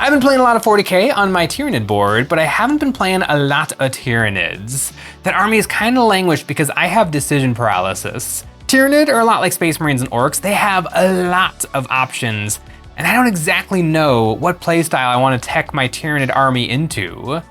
I've been playing a lot of 40k on my Tyranid board, but I haven't been playing a lot of Tyranids. That army is kind of languished because I have decision paralysis. Tyranid are a lot like Space Marines and Orcs. They have a lot of options, and I don't exactly know what playstyle I want to tech my Tyranid army into.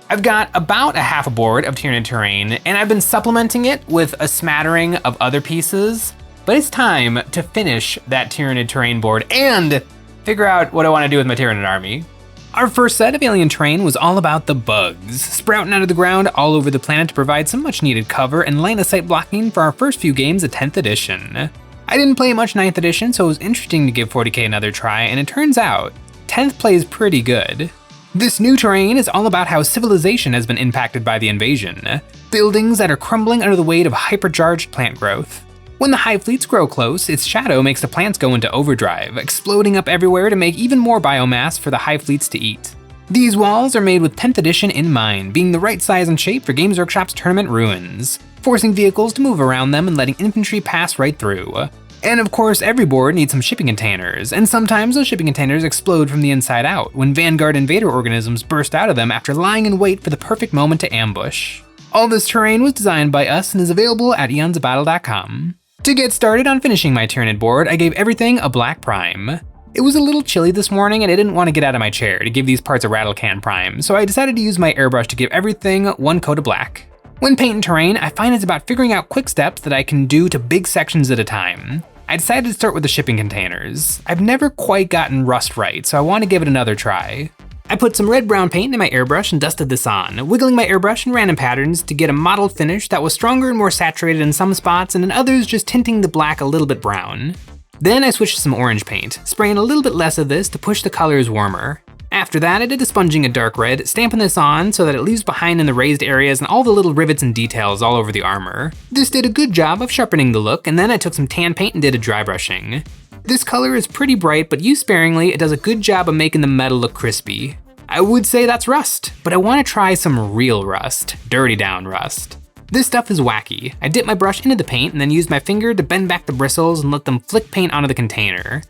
I've got about a half a board of Tyranid terrain, and I've been supplementing it with a smattering of other pieces, but it's time to finish that Tyranid terrain board and figure out what I want to do with my Tyranid army. Our first set of alien terrain was all about the bugs, sprouting out of the ground all over the planet to provide some much needed cover and line of sight blocking for our first few games of 10th edition. I didn't play much 9th edition, so it was interesting to give 40k another try, and it turns out 10th plays pretty good. This new terrain is all about how civilization has been impacted by the invasion. Buildings that are crumbling under the weight of hypercharged plant growth. When the hive fleets grow close, its shadow makes the plants go into overdrive, exploding up everywhere to make even more biomass for the hive fleets to eat. These walls are made with 10th edition in mind, being the right size and shape for Games Workshop's tournament ruins, forcing vehicles to move around them and letting infantry pass right through. And of course, every board needs some shipping containers, and sometimes those shipping containers explode from the inside out when Vanguard invader organisms burst out of them after lying in wait for the perfect moment to ambush. All this terrain was designed by us and is available at EonsOfBattle.com. To get started on finishing my Tyranid board, I gave everything a black prime. It was a little chilly this morning and I didn't want to get out of my chair to give these parts a rattle can prime, so I decided to use my airbrush to give everything one coat of black. When painting terrain, I find it's about figuring out quick steps that I can do to big sections at a time. I decided to start with the shipping containers. I've never quite gotten rust right, so I want to give it another try. I put some red-brown paint in my airbrush and dusted this on, wiggling my airbrush in random patterns to get a mottled finish that was stronger and more saturated in some spots and in others just tinting the black a little bit brown. Then I switched to some orange paint, spraying a little bit less of this to push the colors warmer. After that, I did a sponging a dark red, stamping this on so that it leaves behind in the raised areas and all the little rivets and details all over the armor. This did a good job of sharpening the look, and then I took some tan paint and did a dry brushing. This color is pretty bright, but used sparingly, it does a good job of making the metal look crispy. I would say that's rust, but I want to try some real rust, dirty down rust. This stuff is wacky. I dip my brush into the paint and then use my finger to bend back the bristles and let them flick paint onto the container.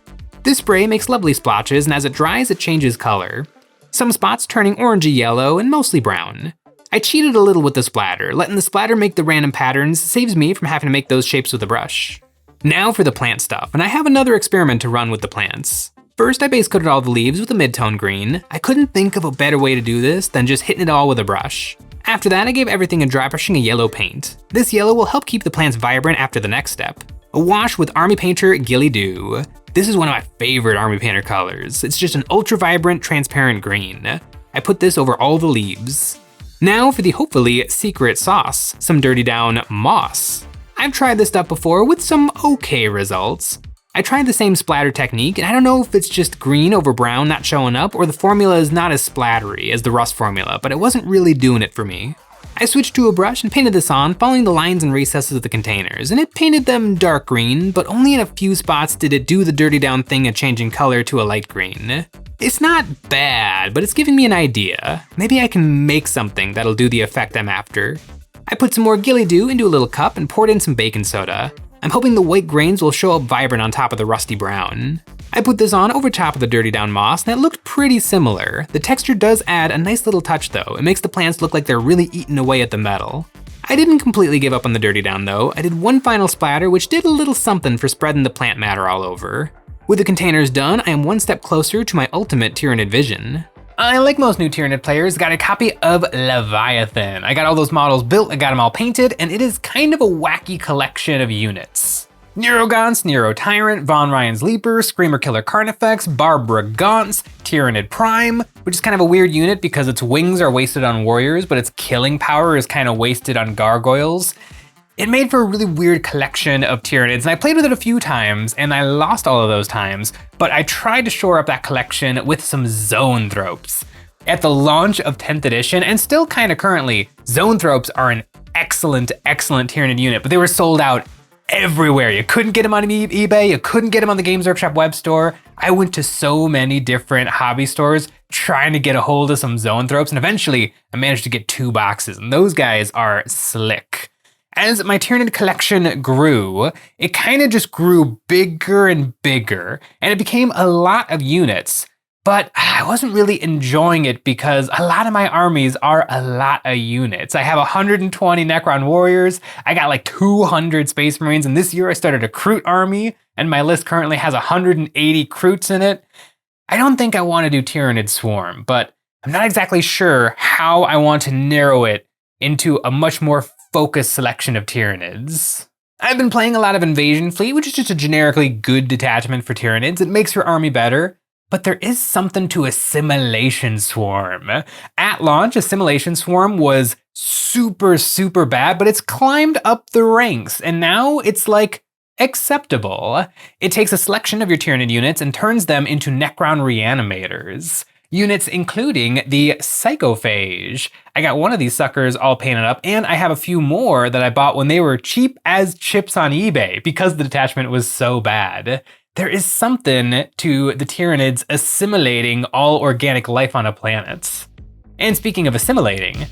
This spray makes lovely splotches, and as it dries, it changes color. Some spots turning orangey yellow and mostly brown. I cheated a little with the splatter. Letting the splatter make the random patterns saves me from having to make those shapes with a brush. Now for the plant stuff, and I have another experiment to run with the plants. First, I base coated all the leaves with a mid-tone green. I couldn't think of a better way to do this than just hitting it all with a brush. After that, I gave everything a dry brushing of yellow paint. This yellow will help keep the plants vibrant after the next step. A wash with Army Painter Ghillie Doo. This is one of my favorite Army Painter colors. It's just an ultra vibrant, transparent green. I put this over all the leaves. Now for the hopefully secret sauce, some dirty down moss. I've tried this stuff before with some okay results. I tried the same splatter technique, and I don't know if it's just green over brown not showing up or the formula is not as splattery as the rust formula, but it wasn't really doing it for me. I switched to a brush and painted this on, following the lines and recesses of the containers, and it painted them dark green, but only in a few spots did it do the dirty down thing of changing color to a light green. It's not bad, but it's giving me an idea. Maybe I can make something that'll do the effect I'm after. I put some more Ghillie Doo into a little cup and poured in some baking soda. I'm hoping the white grains will show up vibrant on top of the rusty brown. I put this on over top of the dirty down moss and it looked pretty similar. The texture does add a nice little touch though. It makes the plants look like they're really eating away at the metal. I didn't completely give up on the dirty down though. I did one final splatter which did a little something for spreading the plant matter all over. With the containers done, I am one step closer to my ultimate Tyranid vision. I, like most new Tyranid players, got a copy of Leviathan. I got all those models built, I got them all painted, and it is kind of a wacky collection of units. Neurogaunts, Neurotyrant, Von Ryan's Leaper, Screamer Killer Carnifex, Barbara Gaunts, Tyranid Prime, which is kind of a weird unit because its wings are wasted on warriors, but its killing power is kind of wasted on gargoyles. It made for a really weird collection of Tyranids, and I played with it a few times, and I lost all of those times, but I tried to shore up that collection with some Zoanthropes. At the launch of 10th edition, and still kind of currently, Zoanthropes are an excellent, excellent Tyranid unit, but they were sold out everywhere. You couldn't get them on eBay, you couldn't get them on the Games Workshop web store. I went to so many different hobby stores trying to get a hold of some Zoanthropes, and eventually I managed to get 2 boxes, and those guys are slick. As my Tyranid collection grew, it kind of just grew bigger and bigger, and it became a lot of units. but I wasn't really enjoying it because a lot of my armies are a lot of units. I have 120 Necron warriors, I got like 200 Space Marines, and this year I started a Kroot army, and my list currently has 180 Kroots in it. I don't think I want to do Tyranid Swarm, but I'm not exactly sure how I want to narrow it into a much more focused selection of Tyranids. I've been playing a lot of Invasion Fleet, which is just a generically good detachment for Tyranids. It makes your army better. But there is something to Assimilation Swarm. At launch, Assimilation Swarm was super, super bad, but it's climbed up the ranks, and now it's like acceptable. It takes a selection of your Tyranid units and turns them into Necron Reanimators. Units including the Psychophage. I got one of these suckers all painted up, and I have a few more that I bought when they were cheap as chips on eBay because the detachment was so bad. There is something to the Tyranids assimilating all organic life on a planet. And speaking of assimilating,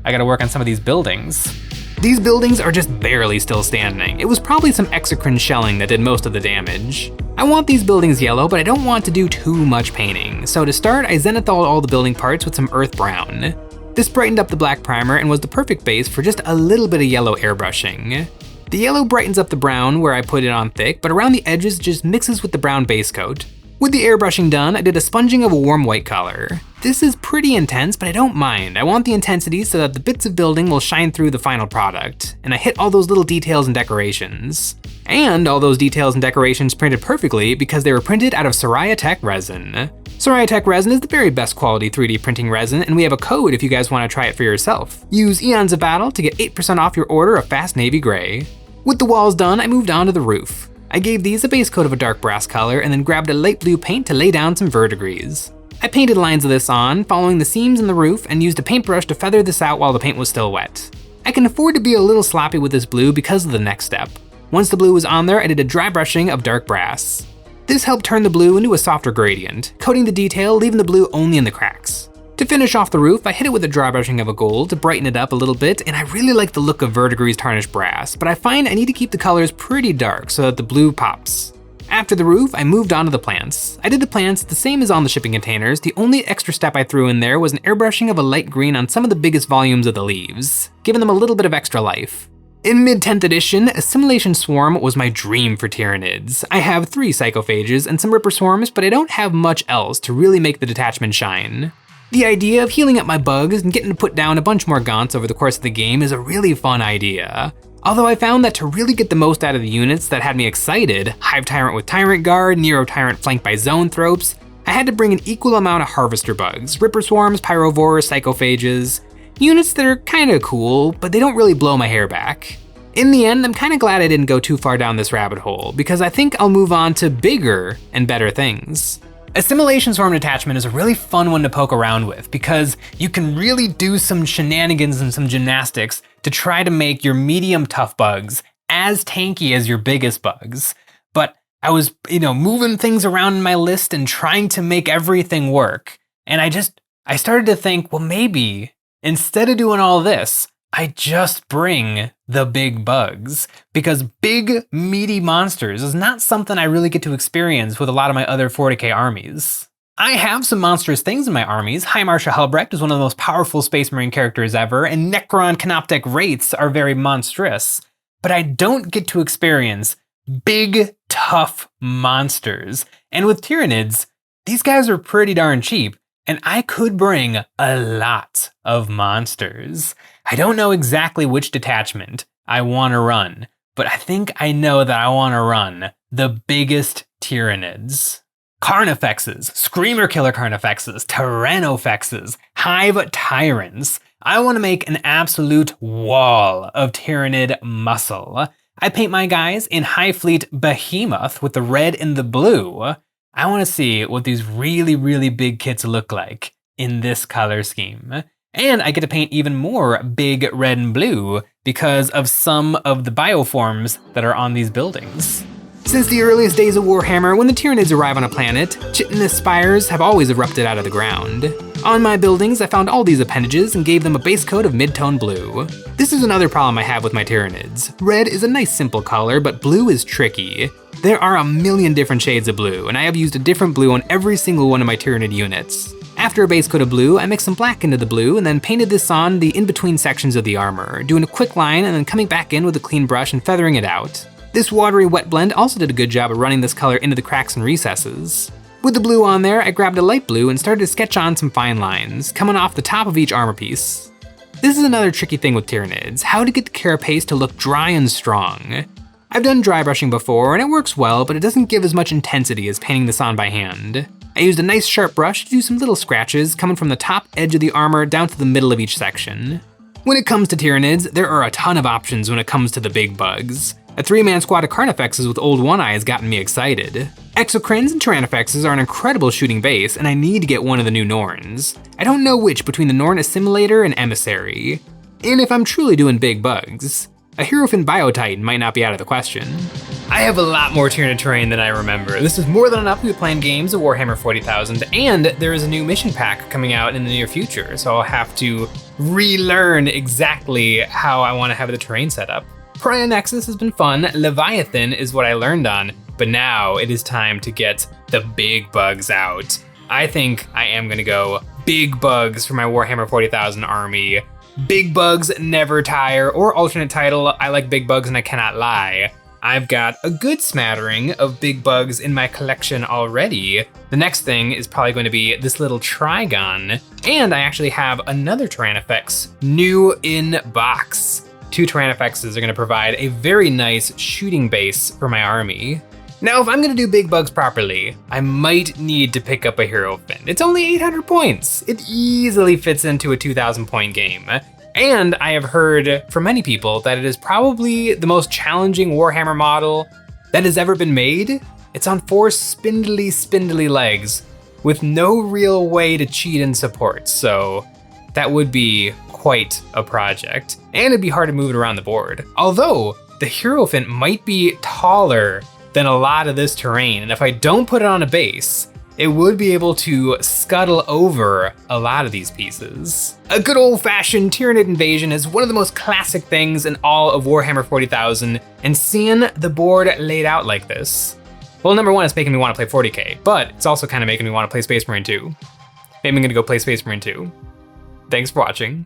I gotta work on some of these buildings. These buildings are just barely still standing. It was probably some exocrine shelling that did most of the damage. I want these buildings yellow, but I don't want to do too much painting. So to start, I zenithal all the building parts with some earth brown. This brightened up the black primer and was the perfect base for just a little bit of yellow airbrushing. The yellow brightens up the brown where I put it on thick, but around the edges it just mixes with the brown base coat. With the airbrushing done, I did a sponging of a warm white color. This is pretty intense, but I don't mind. I want the intensity so that the bits of building will shine through the final product, and I hit all those little details and decorations. And all those details and decorations printed perfectly because they were printed out of Soraya Tech resin. Soraya Tech resin is the very best quality 3D printing resin, and we have a code if you guys want to try it for yourself. Use Eons of Battle to get 8% off your order of fast navy gray. With the walls done, I moved on to the roof. I gave these a base coat of a dark brass color and then grabbed a light blue paint to lay down some verdigris. I painted lines of this on, following the seams in the roof, and used a paintbrush to feather this out while the paint was still wet. I can afford to be a little sloppy with this blue because of the next step. Once the blue was on there, I did a dry brushing of dark brass. This helped turn the blue into a softer gradient, coating the detail, leaving the blue only in the cracks. To finish off the roof, I hit it with a dry brushing of a gold to brighten it up a little bit, and I really like the look of verdigris tarnished brass, but I find I need to keep the colors pretty dark so that the blue pops. After the roof, I moved on to the plants. I did the plants the same as on the shipping containers. The only extra step I threw in there was an airbrushing of a light green on some of the biggest volumes of the leaves, giving them a little bit of extra life. In mid-10th edition, Assimilation Swarm was my dream for Tyranids. I have 3 Psychophages and some Ripper Swarms, but I don't have much else to really make the detachment shine. The idea of healing up my bugs and getting to put down a bunch more gaunts over the course of the game is a really fun idea. Although I found that to really get the most out of the units that had me excited, Hive Tyrant with Tyrant Guard, Nero Tyrant flanked by Zoanthropes, I had to bring an equal amount of Harvester bugs, Ripper Swarms, Pyrovores, Psychophages, units that are kinda cool, but they don't really blow my hair back. In the end, I'm kinda glad I didn't go too far down this rabbit hole, because I think I'll move on to bigger and better things. Assimilation Swarm Detachment is a really fun one to poke around with because you can really do some shenanigans and some gymnastics to try to make your medium tough bugs as tanky as your biggest bugs. But I was, moving things around in my list and trying to make everything work. And I started to think, well, maybe instead of doing all this, I just bring the big bugs, because big, meaty monsters is not something I really get to experience with a lot of my other 40k armies. I have some monstrous things in my armies. High Marshal Helbrecht is one of the most powerful Space Marine characters ever, and Necron Canoptek Wraiths are very monstrous. But I don't get to experience big, tough monsters. And with Tyranids, these guys are pretty darn cheap, and I could bring a lot of monsters. I don't know exactly which detachment I want to run, but I think I know that I want to run the biggest Tyranids. Carnifexes, Screamer Killer Carnifexes, Tyrannofexes, Hive Tyrants. I want to make an absolute wall of Tyranid muscle. I paint my guys in High Fleet Behemoth with the red and the blue. I want to see what these really, really big kits look like in this color scheme. And I get to paint even more big red and blue because of some of the bioforms that are on these buildings. Since the earliest days of Warhammer, when the Tyranids arrive on a planet, chitinous spires have always erupted out of the ground. On my buildings, I found all these appendages and gave them a base coat of mid-tone blue. This is another problem I have with my Tyranids. Red is a nice simple color, but blue is tricky. There are a million different shades of blue, and I have used a different blue on every single one of my Tyranid units. After a base coat of blue, I mixed some black into the blue and then painted this on the in-between sections of the armor, doing a quick line and then coming back in with a clean brush and feathering it out. This watery wet blend also did a good job of running this color into the cracks and recesses. With the blue on there, I grabbed a light blue and started to sketch on some fine lines, coming off the top of each armor piece. This is another tricky thing with Tyranids, how to get the carapace to look dry and strong. I've done dry brushing before and it works well, but it doesn't give as much intensity as painting this on by hand. I used a nice sharp brush to do some little scratches coming from the top edge of the armor down to the middle of each section. When it comes to Tyranids, there are a ton of options when it comes to the big bugs. A 3-man squad of Carnifexes with old One Eye has gotten me excited. Exocrines and Tyrannifexes are an incredible shooting base, and I need to get one of the new Norns. I don't know which between the Norn Assimilator and Emissary. And if I'm truly doing big bugs, a Hierophant Biotitan might not be out of the question. I have a lot more Tyranid terrain than I remember. This is more than enough to be playing games of Warhammer 40,000, and there is a new mission pack coming out in the near future, so I'll have to relearn exactly how I want to have the terrain set up. Pariah Nexus has been fun, Leviathan is what I learned on, but now it is time to get the big bugs out. I think I am gonna go big bugs for my Warhammer 40,000 army. Big bugs never tire, or alternate title, I like big bugs and I cannot lie. I've got a good smattering of big bugs in my collection already. The next thing is probably going to be this little Trigon, and I actually have another Tyrannifex new in box. 2 Tyrannifexes are gonna provide a very nice shooting base for my army. Now, if I'm gonna do big bugs properly, I might need to pick up a Hierophant. It's only 800 points. It easily fits into a 2,000 point game. And I have heard from many people that it is probably the most challenging Warhammer model that has ever been made. It's on 4 spindly legs with no real way to cheat in support, so that would be quite a project. And it'd be hard to move it around the board. Although, the Hierophant might be taller than a lot of this terrain, and if I don't put it on a base, it would be able to scuttle over a lot of these pieces. A good old-fashioned Tyranid invasion is one of the most classic things in all of Warhammer 40,000, and seeing the board laid out like this, well, number one, it's making me want to play 40k, but it's also kind of making me want to play Space Marine 2. Maybe I'm gonna go play Space Marine 2. Thanks for watching.